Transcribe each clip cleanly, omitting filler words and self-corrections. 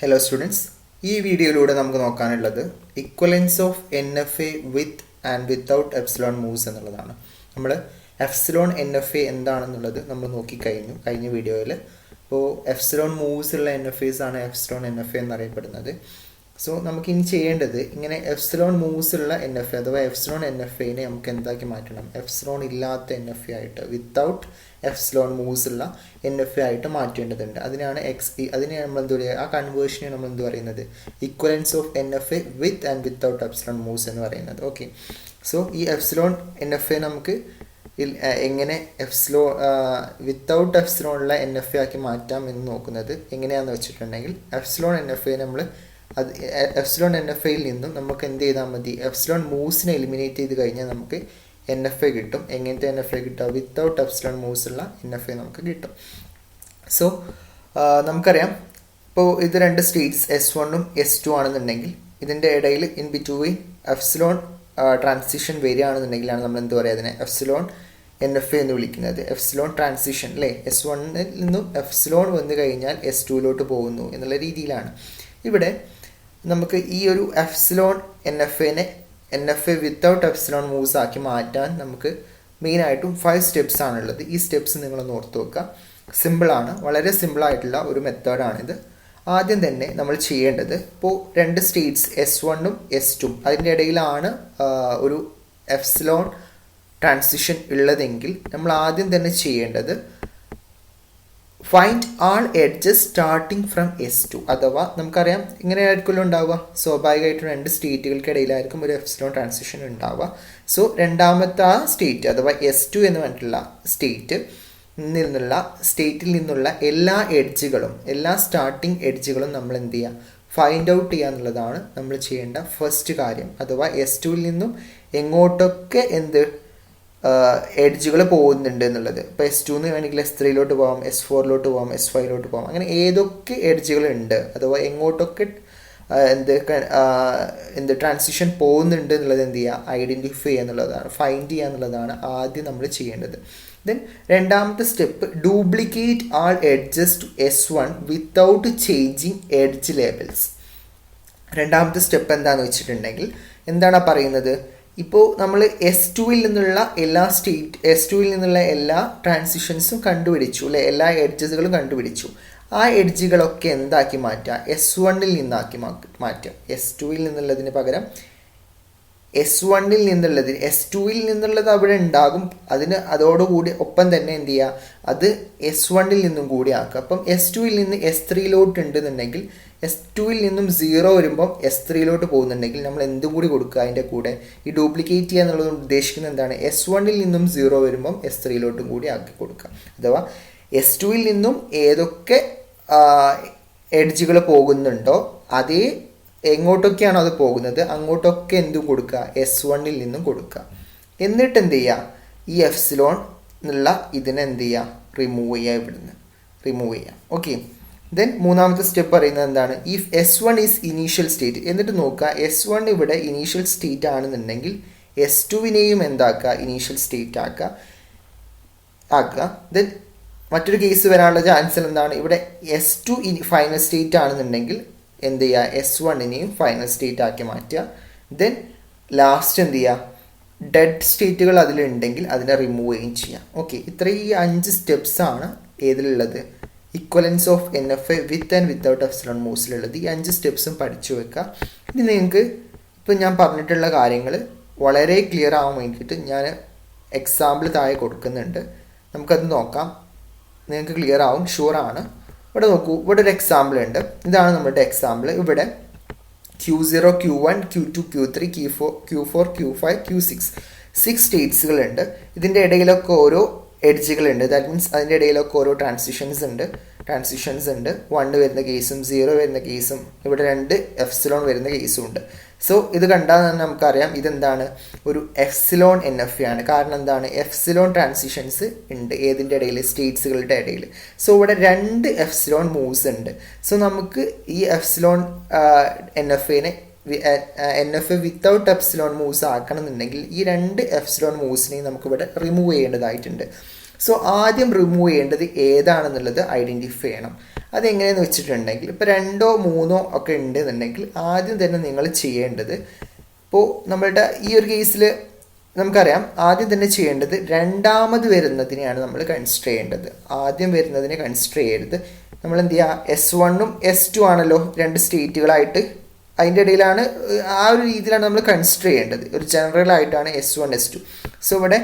Hello students, ഈ വീഡിയോയിലൂടെ നമുക്ക് നോക്കാനുള്ളത് equivalence of N F A with and without epsilon moves എന്നുള്ളതാണ്. നമ്മൾ എപ്സിലോൺ എൻ എഫ് എ എന്താണെന്നുള്ളത് നമ്മൾ നോക്കിക്കഴിഞ്ഞു കഴിഞ്ഞ വീഡിയോയിൽ. അപ്പോൾ എപ്സിലോൺ മൂവ്സ് ഉള്ള എൻ എഫ് എസ് ആണ് എപ്സിലോൺ എൻ എഫ് എ എന്നറിയപ്പെടുന്നത്. സോ നമുക്കിനി ചെയ്യേണ്ടത് ഇങ്ങനെ എപ്സിലോൺ മൂവ്സ് ഉള്ള എൻ എഫ് എ അഥവാ എപ്സിലോൺ എൻ എഫ് എനെ നമുക്ക് എന്താക്കി മാറ്റണം, എപ്സിലോൺ ഇല്ലാത്ത എൻ എഫ് എ ആയിട്ട്, വിത്തൗട്ട് എപ്സിലോൺ മൂവ്സ് ഉള്ള എൻ എഫ് എ ആയിട്ട് മാറ്റേണ്ടതുണ്ട്. അതിനാണ് അതിനെ നമ്മൾ എന്ത് പറയുക, ആ കൺവേർഷനെ നമ്മൾ എന്ത് പറയുന്നത്, ഇക്വലൻസ് of N F A with and without epsilon moves എന്ന് പറയുന്നത്. ഓക്കെ, സോ ഈ എപ്സിലോൺ എൻ എഫ് എ നമുക്ക് എങ്ങനെ വിത്തൗട്ട് എപ്സിലോണുള്ള എൻ എഫ് എ ആക്കി മാറ്റാം എന്ന് നോക്കുന്നത് എങ്ങനെയാണെന്ന് വെച്ചിട്ടുണ്ടെങ്കിൽ, എപ്സിലോൺ എൻ എഫ് എ നമ്മൾ എപ്സിലോൺ എൻ എഫ് എയിൽ നിന്നും നമുക്ക് എന്ത് ചെയ്താൽ മതി, എപ്സിലോൺ മൂവ്സിനെ എലിമിനേറ്റ് ചെയ്ത് കഴിഞ്ഞാൽ നമുക്ക് എൻ എഫ് എ കിട്ടും. എങ്ങനത്തെ എൻ എഫ് എ കിട്ടുക, വിത്തൗട്ട് എപ്സിലോൺ മൂവ്സ് ഉള്ള എൻ എഫ് എ നമുക്ക് കിട്ടും. സോ നമുക്കറിയാം, ഇപ്പോൾ ഇത് രണ്ട് സ്റ്റേറ്റ്സ് S1 S2 ആണെന്നുണ്ടെങ്കിൽ ഇതിൻ്റെ ഇടയിൽ ഇൻ ബിറ്റ്വീൻ എപ്സിലോൺ ട്രാൻസിഷൻ വരികയാണെന്നുണ്ടെങ്കിലാണ് നമ്മൾ എന്ത് പറയുക, അതിനെ എപ്സിലോൺ എൻ എഫ് എ എന്ന് വിളിക്കുന്നത്. എപ്സിലോൺ ട്രാൻസിഷൻ അല്ലേ, S1 നിന്നും എപ്സിലോൺ വന്നു കഴിഞ്ഞാൽ S2 പോകുന്നു എന്നുള്ള രീതിയിലാണ്. ഇവിടെ നമുക്ക് ഈ ഒരു epsilon N F A without epsilon moves ആക്കി മാറ്റാൻ നമുക്ക് മെയിനായിട്ടും 5 സ്റ്റെപ്സ് ആണുള്ളത്. ഈ സ്റ്റെപ്സ് നിങ്ങളൊന്ന് ഓർത്ത് വെക്കുക. സിമ്പിളാണ്, വളരെ സിമ്പിളായിട്ടുള്ള ഒരു മെത്തേഡാണിത്. ആദ്യം തന്നെ നമ്മൾ ചെയ്യേണ്ടത്, ഇപ്പോൾ രണ്ട് സ്റ്റേറ്റ്സ് S1 S2 അതിൻ്റെ ഇടയിലാണ് ഒരു എപ്സിലോൺ ട്രാൻസിഷൻ ഉള്ളതെങ്കിൽ നമ്മൾ ആദ്യം തന്നെ ചെയ്യേണ്ടത് find all edges starting from S2. അഥവാ നമുക്കറിയാം ഇങ്ങനെയായിരിക്കുമല്ലോ ഉണ്ടാവുക, സ്വാഭാവികമായിട്ടും രണ്ട് സ്റ്റേറ്റുകൾക്കിടയിലായിരിക്കും ഒരു എപ്സിലോൺ ട്രാൻസിഷൻ ഉണ്ടാവുക. സോ രണ്ടാമത്തെ ആ സ്റ്റേറ്റ് അഥവാ S2 എന്ന് പറഞ്ഞിട്ടുള്ള സ്റ്റേറ്റിൽ നിന്നുള്ള എല്ലാ എഡ്ജുകളും, എല്ലാ സ്റ്റാർട്ടിങ് എഡ്ജുകളും നമ്മൾ എന്ത് ചെയ്യുക, ഫൈൻഡ് ഔട്ട് ചെയ്യുക എന്നുള്ളതാണ് നമ്മൾ ചെയ്യേണ്ട ഫസ്റ്റ് കാര്യം. അഥവാ S2 നിന്നും എങ്ങോട്ടൊക്കെ എഡ്ജുകൾ പോകുന്നുണ്ട് എന്നുള്ളത്. ഇപ്പോൾ S2 വേണമെങ്കിൽ S3 പോകാം, S4 പോകാം, S5 പോകാം, അങ്ങനെ ഏതൊക്കെ എഡ്ജുകൾ ഉണ്ട് അഥവാ എങ്ങോട്ടൊക്കെ ട്രാൻസിഷൻ പോകുന്നുണ്ട് എന്നുള്ളത് എന്ത് ചെയ്യുക, ഐഡൻറ്റിഫൈ ചെയ്യുക എന്നുള്ളതാണ്, ഫൈൻഡ് ചെയ്യുക എന്നുള്ളതാണ് ആദ്യം നമ്മൾ ചെയ്യേണ്ടത്. ദെൻ രണ്ടാമത്തെ step, duplicate all edges to S1 without changing edge labels. രണ്ടാമത്തെ സ്റ്റെപ്പ് എന്താണെന്ന് വെച്ചിട്ടുണ്ടെങ്കിൽ എന്താണ് പറയുന്നത്, ഇപ്പോൾ നമ്മൾ S2 നിന്നുള്ള എല്ലാ ട്രാൻസിഷൻസും കണ്ടുപിടിച്ചു അല്ലെ, എല്ലാ എഡ്ജസുകളും കണ്ടുപിടിച്ചു. ആ എഡ്ജുകളൊക്കെ എന്താക്കി മാറ്റുക, S1 നിന്നാക്കി മാറ്റുക. S2 നിന്നുള്ളതിന് പകരം S1 S2 നിന്നുള്ളത് അവിടെ ഉണ്ടാകും, അതോടുകൂടി ഒപ്പം തന്നെ എന്ത് ചെയ്യുക, അത് S1 നിന്നും കൂടി ആക്കുക. അപ്പം S2 നിന്ന് S3 ഉണ്ടെന്നുണ്ടെങ്കിൽ S2 നിന്നും 0 വരുമ്പം S3 പോകുന്നുണ്ടെങ്കിൽ നമ്മൾ എന്തും കൂടി കൊടുക്കുക അതിൻ്റെ കൂടെ. ഈ ഡ്യൂപ്ലിക്കേറ്റ് ചെയ്യുക എന്നുള്ളത് ഉദ്ദേശിക്കുന്നത് എന്താണ്, S1 നിന്നും 0 വരുമ്പം S3 കൂടി ആക്കി കൊടുക്കുക. അഥവാ S2 നിന്നും ഏതൊക്കെ എഡ്ജുകൾ പോകുന്നുണ്ടോ അതേ എങ്ങോട്ടൊക്കെയാണോ അത് പോകുന്നത് അങ്ങോട്ടൊക്കെ എന്തും കൊടുക്കുക, S1 നിന്നും കൊടുക്കുക. എന്നിട്ട് എന്ത് ചെയ്യുക, ഈ എപ്സിലോൺ എന്നുള്ള ഇതിനെ എന്ത് ചെയ്യുക, റിമൂവ് ചെയ്യുക. ഓക്കെ, ദെൻ മൂന്നാമത്തെ സ്റ്റെപ്പ് പറയുന്നത് എന്താണ്, if S1 is initial state. എന്നിട്ട് നോക്കുക, S1 ഇവിടെ ഇനീഷ്യൽ സ്റ്റേറ്റ് ആണെന്നുണ്ടെങ്കിൽ S2 എന്താക്കുക, ഇനീഷ്യൽ സ്റ്റേറ്റ് ആക്കുക. ദെൻ മറ്റൊരു കേസ് വരാനുള്ള ചാൻസ് എന്താണ്, ഇവിടെ S2 ഫൈനൽ സ്റ്റേറ്റ് ആണെന്നുണ്ടെങ്കിൽ എന്ത് ചെയ്യുക, S1 ഫൈനൽ സ്റ്റേറ്റ് ആക്കി മാറ്റുക. ദെൻ ലാസ്റ്റ് എന്ത് ചെയ്യുക, ഡെഡ് സ്റ്റേറ്റുകൾ അതിലുണ്ടെങ്കിൽ അതിനെ റിമൂവ് ചെയ്യുകയും ചെയ്യാം. ഓക്കെ, ഈ 5 സ്റ്റെപ്സ് ആണ് ഏതിലുള്ളത്, equivalence of N F A with and without epsilon മൂവ്സിലുള്ളത്. ഈ 5 സ്റ്റെപ്സും പഠിച്ചു വെക്കുക. ഇനി നിങ്ങൾക്ക് ഇപ്പം ഞാൻ പറഞ്ഞിട്ടുള്ള കാര്യങ്ങൾ വളരെ ക്ലിയർ ആവാൻ വേണ്ടിയിട്ട് ഞാൻ എക്സാമ്പിൾ താഴെ കൊടുക്കുന്നുണ്ട്, നമുക്കത് നോക്കാം. നിങ്ങൾക്ക് ക്ലിയർ ആവും, ഷുവറാണ്. ഇവിടെ നോക്കൂ, ഇവിടെ ഒരു എക്സാമ്പിൾ ഉണ്ട്. ഇതാണ് നമ്മുടെ എക്സാമ്പിൾ. ഇവിടെ Q0, Q1, Q2, Q3, Q4, Q5, Q6 6 സ്റ്റേറ്റ്സുകളുണ്ട്. ഇതിൻ്റെ ഇടയിലൊക്കെ ഓരോ എഡ്ജുകളുണ്ട്. ദാറ്റ് മീൻസ് അതിൻ്റെ ഇടയിലൊക്കെ ഓരോ ട്രാൻസിഷൻസ് ഉണ്ട്. 1 വരുന്ന കേസും 0 വരുന്ന കേസും ഇവിടെ 2 എപ്സിലോൺ വരുന്ന കേസും ഉണ്ട്. സോ ഇത് കണ്ടാൽ തന്നെ നമുക്കറിയാം ഇതെന്താണ്, ഒരു എപ്സിലോൺ എൻ എഫ് എ ആണ്. കാരണം എന്താണ്, എപ്സിലോൺ ട്രാൻസിഷൻസ് ഉണ്ട് ഏതിൻ്റെ ഇടയിൽ, സ്റ്റേറ്റ്സുകളുടെ ഇടയിൽ. സോ ഇവിടെ 2 എപ്സിലോൺ മൂവ്സ് ഉണ്ട്. സോ നമുക്ക് ഈ epsilon N F A without epsilon moves ആക്കണമെന്നുണ്ടെങ്കിൽ ഈ 2 എപ്സിലോൺ മൂവ്സിനെയും നമുക്കിവിടെ റിമൂവ് ചെയ്യേണ്ടതായിട്ടുണ്ട്. സോ ആദ്യം റിമൂവ് ചെയ്യേണ്ടത് ഏതാണെന്നുള്ളത് ഐഡൻറ്റിഫൈ ചെയ്യണം. അതെങ്ങനെയെന്ന് വെച്ചിട്ടുണ്ടെങ്കിൽ ഇപ്പോൾ 2 3 ഒക്കെ ഉണ്ടെന്നുണ്ടെങ്കിൽ ആദ്യം തന്നെ നിങ്ങൾ ചെയ്യേണ്ടത്, ഇപ്പോൾ നമ്മളുടെ ഈ ഒരു കേസിൽ നമുക്കറിയാം ആദ്യം തന്നെ ചെയ്യേണ്ടത് രണ്ടാമത് വരുന്നതിനെയാണ് നമ്മൾ കൺസിഡർ ചെയ്യേണ്ടത്. ആദ്യം വരുന്നതിനെ കൺസിഡർ ചെയ്യരുത്. നമ്മൾ എന്ത് ചെയ്യുക, S1ഉം S2 ആണല്ലോ 2 സ്റ്റേറ്റുകളായിട്ട്, അതിൻ്റെ ഇടയിലാണ് ആ ഒരു രീതിയിലാണ് നമ്മൾ കൺസിഡർ ചെയ്യേണ്ടത്. ഒരു ജനറൽ ആയിട്ടാണ് S1 S2. സോ ഇവിടെ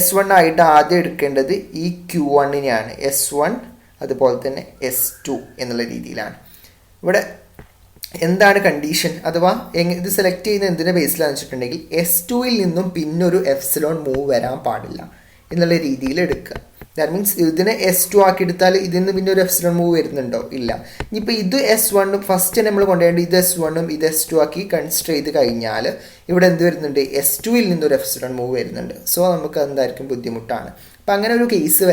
S1 ആയിട്ട് ആദ്യം എടുക്കേണ്ടത് ഈ Q1നെയാണ്, S1 അതുപോലെ തന്നെ S2 എന്നുള്ള രീതിയിലാണ്. ഇവിടെ എന്താണ് കണ്ടീഷൻ, അഥവാ ഇത് സെലക്ട് ചെയ്യുന്ന എന്തിൻ്റെ ബേസിലാണെന്ന് വെച്ചിട്ടുണ്ടെങ്കിൽ S2ൽ നിന്നും പിന്നൊരു എപ്സിലോൺ മൂവ് വരാൻ പാടില്ല എന്നുള്ള രീതിയിൽ എടുക്കുക. ദാറ്റ് മീൻസ് ഇതിനെ S2 ആക്കി എടുത്താൽ ഇതിൽ നിന്ന് പിന്നെ ഒരു എപ്സിലോൺ മൂവ് വരുന്നുണ്ടോ? ഇല്ല. ഇനിയിപ്പോൾ ഇത് S1 ഫസ്റ്റ് നമ്മൾ കൊണ്ടുപോകേണ്ടത് ഇത് S1ഉം ഇത് S2 ആക്കി കൺസിഡർ ചെയ്ത് കഴിഞ്ഞാൽ ഇവിടെ എന്ത് വരുന്നുണ്ട്, S2ൽ നിന്നൊരു എപ്സിലോൺ മൂവ് വരുന്നുണ്ട്. സോ നമുക്ക് എന്തായിരിക്കും ബുദ്ധിമുട്ടാണ്. അപ്പം അങ്ങനെ ഒരു കേസ്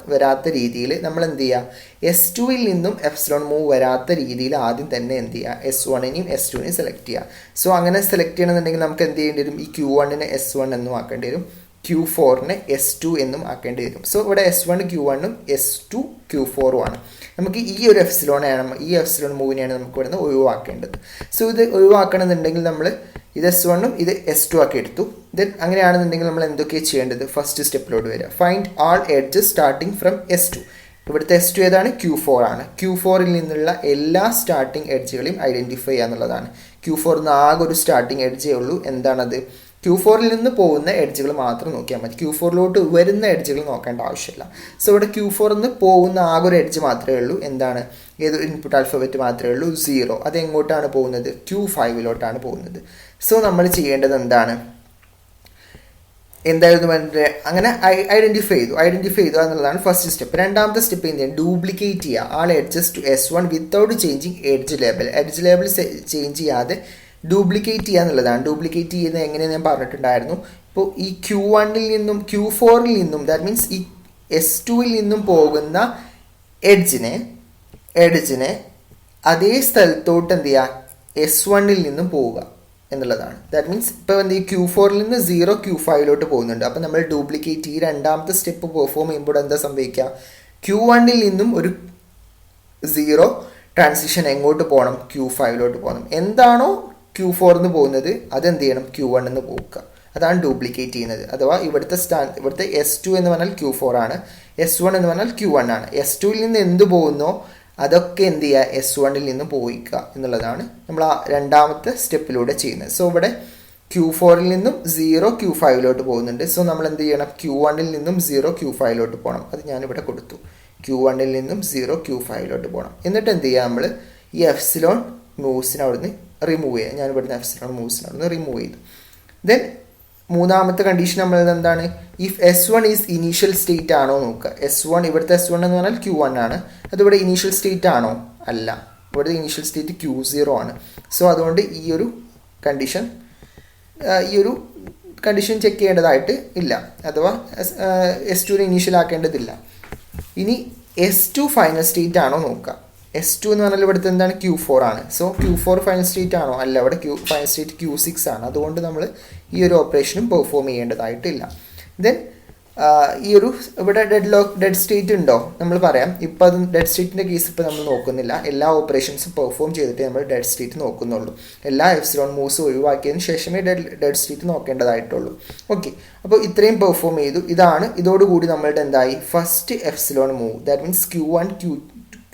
വരാത്ത രീതിയിൽ നമ്മൾ എന്ത് ചെയ്യുക, S2ൽ നിന്നും എപ്സിലോൺ മൂവ് വരാത്ത രീതിയിൽ ആദ്യം തന്നെ എന്ത് ചെയ്യുക, S1നെയും S2നെയും സെലക്ട് ചെയ്യുക. സോ അങ്ങനെ സെലക്ട് ചെയ്യണമെന്നുണ്ടെങ്കിൽ നമുക്ക് എന്ത് ചെയ്യേണ്ടി വരും, ഈ Q1നെ S1 എന്നും ആക്കേണ്ടി വരും, Q4നെ S2 എന്നും ആക്കേണ്ടി വരും. സോ ഇവിടെ S1 Q1ഉം S2 Q4ഉം ആണ്. നമുക്ക് ഈ ഒരു ഈ എപ്സിലോൺ മൂവിനെയാണ് നമുക്ക് ഇവിടെ നിന്ന് ഒഴിവാക്കേണ്ടത്. സോ ഇത് ഒഴിവാക്കണമെന്നുണ്ടെങ്കിൽ നമ്മൾ ഇത് S1ഉം ഇത് S2 ആക്കി എടുത്തു. ദെൻ അങ്ങനെയാണെന്നുണ്ടെങ്കിൽ നമ്മൾ എന്തൊക്കെയാണ് ചെയ്യേണ്ടത്, ഫസ്റ്റ് സ്റ്റെപ്പിലോട്ട് വരിക. Find all edges starting from S2. ഇവിടുത്തെ S2 ഏതാണ്, Q4 ആണ്. Q4ൽ നിന്നുള്ള എല്ലാ സ്റ്റാർട്ടിങ് എഡ്ജുകളെയും ഐഡൻറ്റിഫൈ ചെയ്യുക എന്നുള്ളതാണ്. Q4 ആകെ ഒരു സ്റ്റാർട്ടിങ് എഡ്ജേ ഉള്ളൂ. എന്താണത്, Q4ൽ നിന്ന് പോകുന്ന എഡ്ജുകൾ മാത്രം നോക്കിയാൽ മതി. Q4ലോട്ട് വരുന്ന എഡ്ജുകൾ നോക്കേണ്ട ആവശ്യമില്ല. സോ ഇവിടെ Q4ൽ നിന്ന് പോകുന്ന ആകെ ഒരു എഡ്ജ് മാത്രമേ ഉള്ളൂ. എന്താണ്, ഏതൊരു ഇൻപുട്ട് ആൽഫബറ്റ് മാത്രമേ ഉള്ളൂ, 0. അത് എങ്ങോട്ടാണ് പോകുന്നത്, Q5ലോട്ടാണ് പോകുന്നത്. സോ നമ്മൾ ചെയ്യേണ്ടത് എന്തായിരുന്നു അങ്ങനെ ഐഡൻറ്റിഫൈ ചെയ്തു എന്നുള്ളതാണ് ഫസ്റ്റ് സ്റ്റെപ്പ്. രണ്ടാമത്തെ സ്റ്റെപ്പ് എന്ത് ചെയ്യുക, ഡ്യൂപ്ലിക്കേറ്റ് ചെയ്യുക all edges to S1 without changing edge label change ചെയ്യാതെ ഡ്യൂപ്ലിക്കേറ്റ് ചെയ്യുക എന്നുള്ളതാണ്. ഡ്യൂപ്ലിക്കേറ്റ് ചെയ്യുന്നത് എങ്ങനെയെന്ന് ഞാൻ പറഞ്ഞിട്ടുണ്ടായിരുന്നു. ഇപ്പോൾ ഈ Q1ൽ നിന്നും Q4ൽ നിന്നും ദാറ്റ് മീൻസ് ഈ S2ൽ നിന്നും പോകുന്ന എഡ്ജിനെ അതേ സ്ഥലത്തോട്ട് എന്ത് ചെയ്യുക, S1ൽ നിന്നും പോവുക എന്നുള്ളതാണ്. ദാറ്റ് മീൻസ് ഇപ്പോൾ എന്ത് ചെയ്യും, Q4ൽ നിന്ന് 0 Q5ലോട്ട് പോകുന്നുണ്ട്. അപ്പോൾ നമ്മൾ ഡ്യൂപ്ലിക്കേറ്റ് ഈ രണ്ടാമത്തെ സ്റ്റെപ്പ് പെർഫോം ചെയ്യുമ്പോൾ എന്താ സംഭവിക്കുക, Q1ൽ നിന്നും ഒരു 0 ട്രാൻസിഷൻ എങ്ങോട്ട് പോകണം, Q5ലോട്ട് പോകണം. എന്താണോ Q4 എന്ന് പോകുന്നത് അതെന്ത് ചെയ്യണം, Q1 എന്ന് പോകുക. അതാണ് ഡ്യൂപ്ലിക്കേറ്റ് ചെയ്യുന്നത്. അഥവാ ഇവിടുത്തെ S2 എന്ന് പറഞ്ഞാൽ Q4 ആണ്, S1 എന്ന് പറഞ്ഞാൽ Q1 ആണ്. S2ൽ നിന്ന് എന്ത് പോകുന്നോ അതൊക്കെ എന്ത് ചെയ്യുക, S1ൽ നിന്ന് പോയിക്കുക എന്നുള്ളതാണ് നമ്മൾ ആ രണ്ടാമത്തെ സ്റ്റെപ്പിലൂടെ ചെയ്യുന്നത്. സോ ഇവിടെ Q4ൽ നിന്നും 0 Q5ലോട്ട് പോകുന്നുണ്ട്. സോ നമ്മൾ എന്ത് ചെയ്യണം, Q1ൽ നിന്നും 0 Q5ലോട്ട് പോകണം. അത് ഞാനിവിടെ കൊടുത്തു. Q1ൽ നിന്നും 0 Q5ലോട്ട് പോകണം. എന്നിട്ട് എന്ത് ചെയ്യുക, നമ്മൾ ഈ എപ്സിലോൺ മൂവ്സിനെ അവിടുന്ന് റിമൂവ് ചെയ്യുക. ഞാൻ ഇവിടുന്ന് എപ്സിലോൺ മൂവ്സിനെ അവിടുന്ന് റിമൂവ് ചെയ്തു. ദെൻ മൂന്നാമത്തെ കണ്ടീഷൻ നമ്മൾ എന്താണ്, if S1 is initial state ആണോ നോക്കുക. ഇവിടുത്തെ S1 എന്ന് പറഞ്ഞാൽ Q1 ആണ്. അതിവിടെ ഇനീഷ്യൽ സ്റ്റേറ്റ് ആണോ, അല്ല. ഇവിടുത്തെ ഇനീഷ്യൽ സ്റ്റേറ്റ് Q0 ആണ്. സോ അതുകൊണ്ട് ഈ ഒരു കണ്ടീഷൻ ചെക്ക് ചെയ്യേണ്ടതായിട്ട് ഇല്ല, അഥവാ S2നെ ഇനീഷ്യൽ ആക്കേണ്ടതില്ല. ഇനി S2 ഫൈനൽ സ്റ്റേറ്റ് ആണോ നോക്കുക. S2 എന്ന് പറഞ്ഞാൽ ഇവിടുത്തെ എന്താണ്, Q4 ആണ്. സോ Q4 ഫൈനൽ സ്റ്റേറ്റ് ആണോ, അല്ല. ഇവിടെ ഫൈനൽ സ്റ്റേറ്റ് Q6 ആണ്. അതുകൊണ്ട് നമ്മൾ ഈ ഒരു ഓപ്പറേഷനും പെർഫോം ചെയ്യേണ്ടതായിട്ടില്ല. ദെൻ ഇവിടെ ഡെഡ് സ്റ്റേറ്റ് ഉണ്ടോ നമ്മൾ പറയാം. ഇപ്പോൾ അത് ഡെഡ് സ്റ്റേറ്റിൻ്റെ കേസ് ഇപ്പോൾ നമ്മൾ നോക്കുന്നില്ല. എല്ലാ ഓപ്പറേഷൻസും പെർഫോം ചെയ്തിട്ട് നമ്മൾ ഡെഡ് സ്റ്റേറ്റ് നോക്കുന്നുള്ളൂ. എല്ലാ എപ്സിലോൺ മൂവ്സ് ഒഴിവാക്കിയതിന് ശേഷമേ ഡെഡ് സ്റ്റേറ്റ് നോക്കേണ്ടതായിട്ടുള്ളൂ. ഓക്കെ, അപ്പോൾ ഇത്രയും പെർഫോം ചെയ്തു. ഇതോടുകൂടി നമ്മളുടെ എന്തായി, first epsilon move that means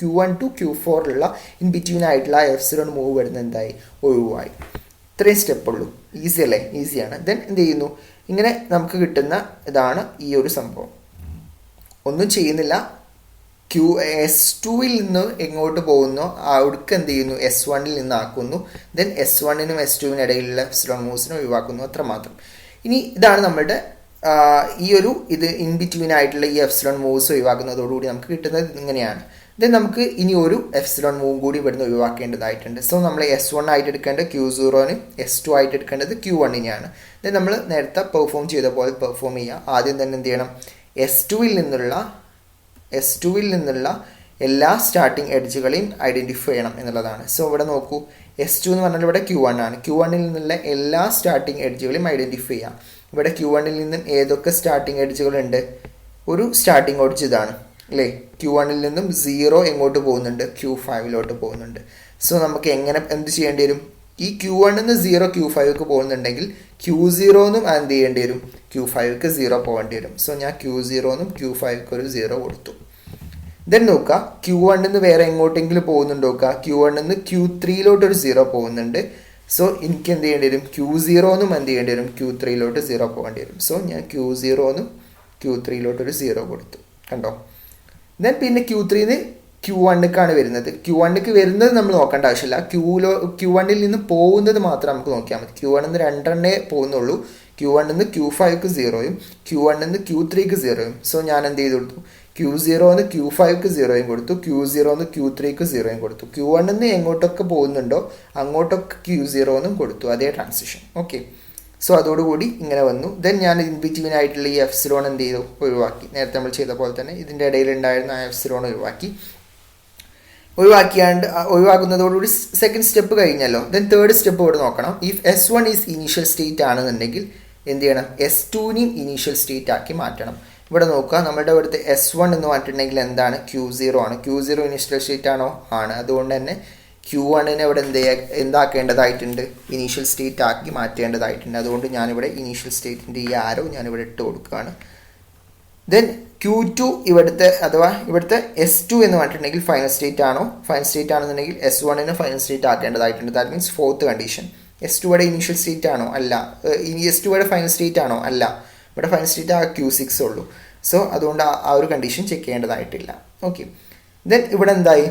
Q1 to Q4 ഉള്ള ഇൻ ബിറ്റ്വീൻ ആയിട്ടുള്ള എപ്സിലോൺ മൂവ് വരുന്നത് എന്തായി, ഒഴിവായി. ഇത്രയും സ്റ്റെപ്പുള്ളൂ. ഈസി അല്ലേ, ഈസിയാണ്. ദെൻ എന്ത് ചെയ്യുന്നു, ഇങ്ങനെ നമുക്ക് കിട്ടുന്ന ഇതാണ് ഈ ഒരു സംഭവം. ഒന്നും ചെയ്യുന്നില്ല. S2ൽ നിന്ന് എങ്ങോട്ട് പോകുന്നു അവിടേക്ക് എന്ത് ചെയ്യുന്നു, S1ൽ നിന്ന് ആക്കുന്നു. ദെൻ S1നും S2വിനും ഇടയിലുള്ള എപ്സിലോൺ മൂവ്സിനെ ഒഴിവാക്കുന്നു. അത്രമാത്രം. ഇനി ഇതാണ് നമ്മുടെ ഇത് ഇൻ ബിറ്റ്വീൻ ആയിട്ടുള്ള ഈ എപ്സിലോൺ മൂവ്സ് ഒഴിവാക്കുന്നതോടുകൂടി നമുക്ക് കിട്ടുന്നത് ഇങ്ങനെയാണ്. ദെൻ നമുക്ക് ഇനി ഒരു എപ്സിലോൺ മൂവ് കൂടി ഇവിടുന്ന് ഒഴിവാക്കേണ്ടതായിട്ടുണ്ട്. സോ നമ്മൾ S1 ആയിട്ട് എടുക്കേണ്ടത് Q0ന്, S2 ആയിട്ട് എടുക്കേണ്ടത് Q1നെയാണ്. ദെൻ നമ്മൾ നേരത്തെ പെർഫോം ചെയ്ത പോലെ പെർഫോം ചെയ്യുക. ആദ്യം തന്നെ എന്ത് ചെയ്യണം, S2ൽ നിന്നുള്ള എല്ലാ സ്റ്റാർട്ടിങ് എഡ്ജുകളെയും ഐഡൻറ്റിഫൈ ചെയ്യണം എന്നുള്ളതാണ്. സോ ഇവിടെ നോക്കൂ, S2 എന്ന് പറഞ്ഞാൽ ഇവിടെ Q1 ആണ്. Q1ൽ നിന്നുള്ള എല്ലാ സ്റ്റാർട്ടിങ് എഡ്ജുകളെയും ഐഡൻറ്റിഫൈ ചെയ്യാം. ഇവിടെ Q1ൽ നിന്നും ഏതൊക്കെ സ്റ്റാർട്ടിങ് എഡ്ജുകളുണ്ട്, ഒരു സ്റ്റാർട്ടിങ് എഡ്ജ് ഇതാണ്. അല്ലേ? Q1 നിന്നും 0 എങ്ങോട്ട് പോകുന്നുണ്ട്? Q5 പോകുന്നുണ്ട്. സോ നമുക്ക് എങ്ങനെ എന്ത് ചെയ്യേണ്ടി വരും? ഈ Q1 നിന്ന് 0 Q5 പോകുന്നുണ്ടെങ്കിൽ Q0 നിന്നും എന്ത് ചെയ്യേണ്ടി വരും? Q5 0 പോകേണ്ടി വരും. സോ ഞാൻ Q0 നിന്നും Q5 ഒരു 0 കൊടുത്തു. ദെൻ നോക്കുക, Q1 നിന്ന് വേറെ എങ്ങോട്ടെങ്കിലും പോകുന്നുണ്ട് നോക്കുക. Q1 നിന്ന് Q3 ഒരു 0 പോകുന്നുണ്ട്. സോ എനിക്ക് എന്ത് ചെയ്യേണ്ടി വരും? Q0 നിന്നും എന്ത് ചെയ്യേണ്ടി വരും? Q3 0 പോകേണ്ടി വരും. സോ ഞാൻ Q0 നിന്നും Q3 ഒരു 0 കൊടുത്തു. കണ്ടോ? ദെൻ പിന്നെ Q3 Q1 വരുന്നത്. Q1 വരുന്നത് നമ്മൾ നോക്കേണ്ട ആവശ്യമില്ല. Q1 നിന്ന് പോകുന്നത് മാത്രം നമുക്ക് നോക്കിയാൽ മതി. Q1 നിന്ന് 2 പോകുന്നുള്ളൂ. Q1 നിന്ന് Q5 0യും Q1 നിന്ന് Q3 0യും. സോ ഞാൻ എന്ത് ചെയ്ത് കൊടുത്തു? Q0 നിന്ന് Q5 0യും കൊടുത്തു. Q0 നിന്ന് Q3 0യും കൊടുത്തു. Q1 നിന്ന് എങ്ങോട്ടൊക്കെ പോകുന്നുണ്ടോ അങ്ങോട്ടൊക്കെ Q0 നിന്നും കൊടുത്തു. അതേ ട്രാൻസിഷൻ. ഓക്കെ. സോ അതോടുകൂടി ഇങ്ങനെ വന്നു. ദെൻ ഞാൻ ഇൻ ബിറ്റ്വീൻ ആയിട്ടുള്ള ഈ എഫ്സിലോൺ എന്ത് ചെയ്തു? ഒഴിവാക്കി. നേരത്തെ നമ്മൾ ചെയ്ത പോലെ തന്നെ ഇതിൻ്റെ ഇടയിൽ ഉണ്ടായിരുന്ന ആ എഫ്സിലോൺ ഒഴിവാക്കുന്നതോടുകൂടി സെക്കൻഡ് സ്റ്റെപ്പ് കഴിഞ്ഞല്ലോ. ദെൻ തേർഡ് സ്റ്റെപ്പ് ഇവിടെ നോക്കണം. If S1 is initial state ആണെന്നുണ്ടെങ്കിൽ എന്ത് ചെയ്യണം? S2നെയും ഇനീഷ്യൽ സ്റ്റേറ്റ് ആക്കി മാറ്റണം. ഇവിടെ നോക്കുക, നമ്മുടെ ഇവിടുത്തെ S1 എന്ന് പറഞ്ഞിട്ടുണ്ടെങ്കിൽ എന്താണ്? Q0 ആണ്. Q0 ഇനീഷ്യൽ സ്റ്റേറ്റ് ആണോ? ആണ്. അതുകൊണ്ട് തന്നെ Q1 ഇവിടെ എന്താക്കേണ്ടതായിട്ടുണ്ട്? ഇനീഷ്യൽ സ്റ്റേറ്റ് ആക്കി മാറ്റേണ്ടതായിട്ടുണ്ട്. അതുകൊണ്ട് ഞാനിവിടെ ഇനീഷ്യൽ സ്റ്റേറ്റിൻ്റെ ഈ ആരോ ഞാനിവിടെ ഇട്ട് കൊടുക്കുകയാണ്. ദെൻ Q2 ഇവിടുത്തെ S2 എന്ന് പറഞ്ഞിട്ടുണ്ടെങ്കിൽ ഫൈനൽ സ്റ്റേറ്റ് ആണോ? ഫൈനൽ സ്റ്റേറ്റ് ആണെന്നുണ്ടെങ്കിൽ S1 ഫൈനൽ സ്റ്റേറ്റ് ആക്കേണ്ടതായിട്ടുണ്ട്. That means fourth condition. S2 initial state ആണോ? അല്ല. S2 ഫൈനൽ സ്റ്റേറ്റ് ആണോ? അല്ല. ഇവിടെ ഫൈനൽ സ്റ്റേറ്റ് ആ Q6 ഉള്ളൂ. സോ അതുകൊണ്ട് ആ ഒരു കണ്ടീഷൻ ചെക്ക് ചെയ്യേണ്ടതായിട്ടില്ല. ഓക്കെ. ദെൻ ഇവിടെ എന്തായി?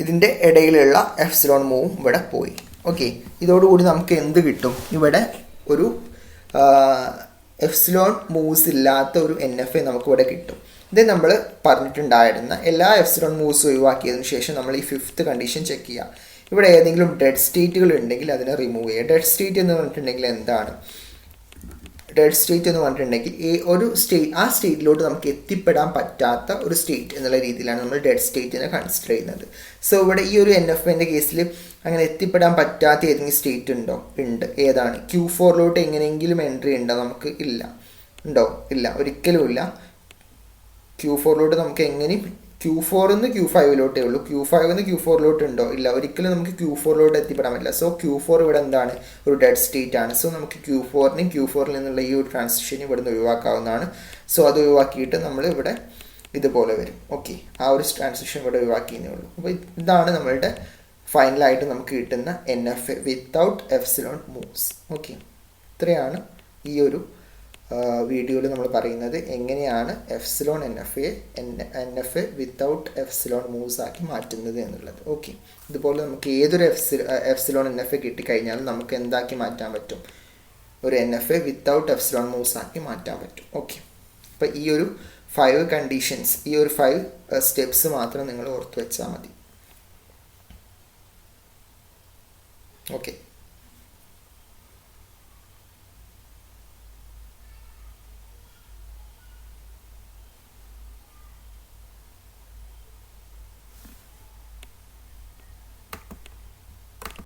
ഇതിൻ്റെ ഇടയിലുള്ള എഫ്സിലോൺ മൂവും ഇവിടെ പോയി. ഓക്കെ. ഇതോടുകൂടി നമുക്ക് എന്ത് കിട്ടും? ഇവിടെ ഒരു എഫ്സിലോൺ മൂവ്സ് ഇല്ലാത്ത ഒരു NFA നമുക്കിവിടെ കിട്ടും. ഇത് നമ്മൾ പറഞ്ഞിട്ടുണ്ടായിരുന്ന എല്ലാ എഫ്സിലോൺ മൂവ്സും ഒഴിവാക്കിയതിനു ശേഷം നമ്മൾ ഈ ഫിഫ്ത്ത് കണ്ടീഷൻ ചെക്ക് ചെയ്യുക. ഇവിടെ ഏതെങ്കിലും ഡെഡ് സ്റ്റേറ്റുകൾ ഉണ്ടെങ്കിൽ അതിനെ റിമൂവ് ചെയ്യുക. ഡെഡ് സ്റ്റേറ്റ് എന്ന് പറഞ്ഞിട്ടുണ്ടെങ്കിൽ എന്താണ്? ഡെഡ് സ്റ്റേറ്റ് എന്ന് പറഞ്ഞിട്ടുണ്ടെങ്കിൽ ആ സ്റ്റേറ്റിലോട്ട് നമുക്ക് എത്തിപ്പെടാൻ പറ്റാത്ത ഒരു സ്റ്റേറ്റ് എന്നുള്ള രീതിയിലാണ് നമ്മൾ ഡെഡ് സ്റ്റേറ്റിനെ കൺസിഡർ ചെയ്യുന്നത്. സോ ഇവിടെ ഈ ഒരു NFAൻ്റെ കേസിൽ അങ്ങനെ എത്തിപ്പെടാൻ പറ്റാത്ത ഏതെങ്കിലും സ്റ്റേറ്റ് ഉണ്ടോ? ഉണ്ട്. ഏതാണ്? Q4 എങ്ങനെയെങ്കിലും എൻട്രി ഉണ്ടോ? നമുക്ക് ഇല്ല. ഉണ്ടോ? ഇല്ല, ഒരിക്കലും ഇല്ല. Q4 നമുക്ക് എങ്ങനെയും Q4 നിന്ന് Q5 ഉള്ളൂ. Q5 നിന്ന് Q4 ഉണ്ടോ? ഇല്ല, ഒരിക്കലും നമുക്ക് Q4 എത്തിപ്പെടാൻ പറ്റില്ല. സോ Q4 ഇവിടെ എന്താണ്? ഒരു ഡെഡ് സ്റ്റേറ്റ് ആണ്. സോ നമുക്ക് Q4 നിന്നുള്ള ഈ ഒരു ട്രാൻസിഷൻ ഇവിടെ നിന്ന് ഒഴിവാക്കാവുന്നതാണ്. സോ അത് ഒഴിവാക്കിയിട്ട് നമ്മൾ ഇവിടെ ഇതുപോലെ വരും. ഓക്കെ. ആ ഒരു ട്രാൻസിഷൻ ഇവിടെ ഒഴിവാക്കിയേ ഉള്ളൂ. അപ്പോൾ ഇതാണ് നമ്മളുടെ ഫൈനലായിട്ട് നമുക്ക് കിട്ടുന്ന NFA without epsilon moves. Okay. ഇത്രയാണ് ഈ ഒരു വീഡിയോയിൽ നമ്മൾ പറയുന്നത് എങ്ങനെയാണ് epsilon NFA without epsilon moves ആക്കി മാറ്റുന്നത് എന്നുള്ളത്. ഓക്കെ. ഇതുപോലെ നമുക്ക് ഏതൊരു എഫ്സിലോൺ NFA കിട്ടിക്കഴിഞ്ഞാലും നമുക്ക് എന്താക്കി മാറ്റാൻ പറ്റും? ഒരു NFA വിത്തൗട്ട് എഫ്സിലോൺ മൂവ്സ് ആക്കി മാറ്റാൻ പറ്റും. ഓക്കെ. അപ്പോൾ ഈ ഒരു 5 കണ്ടീഷൻസ്, ഈ ഒരു 5 സ്റ്റെപ്സ് മാത്രം നിങ്ങൾ ഓർത്ത് വെച്ചാൽ മതി. ഓക്കെ.